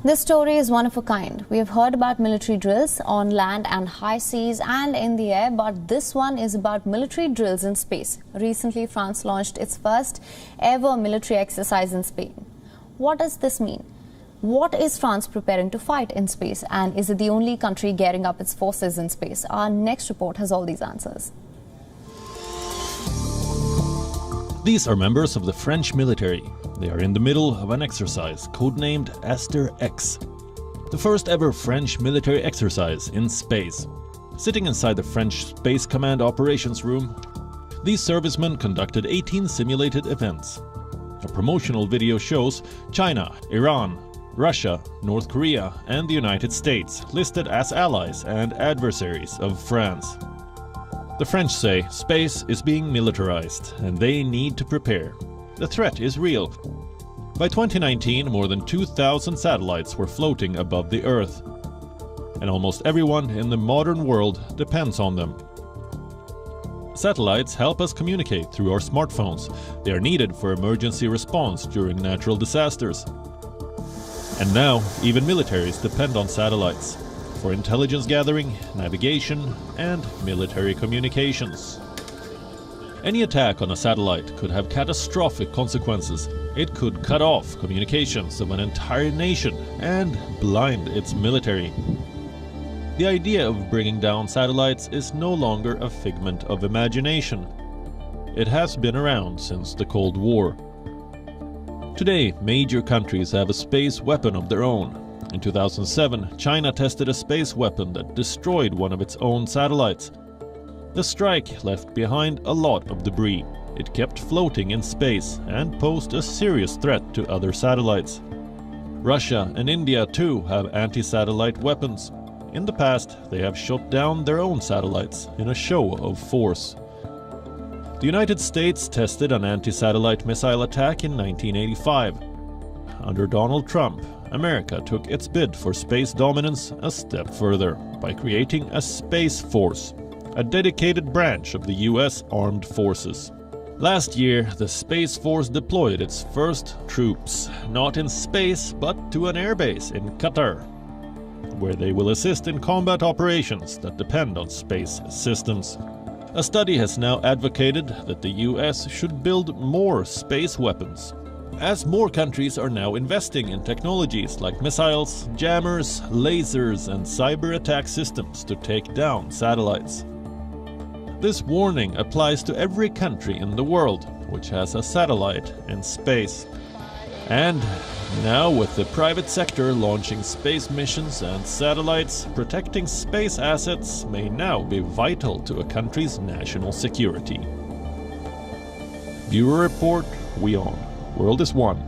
This story is one of a kind. We have heard about military drills on land and high seas and in the air, but this one is about military drills in space. Recently, France launched its first ever military exercise in Spain. What does this mean? What is France preparing to fight in space? And is it the only country gearing up its forces in space? Our next report has all these answers. These are members of the French military. They are in the middle of an exercise codenamed Asterx, the first ever French military exercise in space. Sitting inside the French Space Command operations room, these servicemen conducted 18 simulated events. A promotional video shows China, Iran, Russia, North Korea and the United States listed as allies and adversaries of France. The French say space is being militarized and they need to prepare. The threat is real. By 2019, more than 2,000 satellites were floating above the Earth, and almost everyone in the modern world depends on them. Satellites help us communicate through our smartphones. They are needed for emergency response during natural disasters. And now, even militaries depend on satellites for intelligence gathering, navigation, and military communications. Any attack on a satellite could have catastrophic consequences. It could cut off communications of an entire nation and blind its military. The idea of bringing down satellites is no longer a figment of imagination. It has been around since the Cold War. Today, major countries have a space weapon of their own. In 2007, China tested a space weapon that destroyed one of its own satellites. The strike left behind a lot of debris. It kept floating in space and posed a serious threat to other satellites. Russia and India too have anti-satellite weapons. In the past, they have shot down their own satellites in a show of force. The United States tested an anti-satellite missile attack in 1985. Under Donald Trump, America took its bid for space dominance a step further by creating a Space Force, a dedicated branch of the US Armed Forces. Last year, the Space Force deployed its first troops, not in space but to an airbase in Qatar, where they will assist in combat operations that depend on space systems. A study has now advocated that the US should build more space weapons, as more countries are now investing in technologies like missiles, jammers, lasers and cyber attack systems to take down satellites. This warning applies to every country in the world which has a satellite in space. And now, with the private sector launching space missions and satellites, protecting space assets may now be vital to a country's national security. Bureau Report, WION. World is one.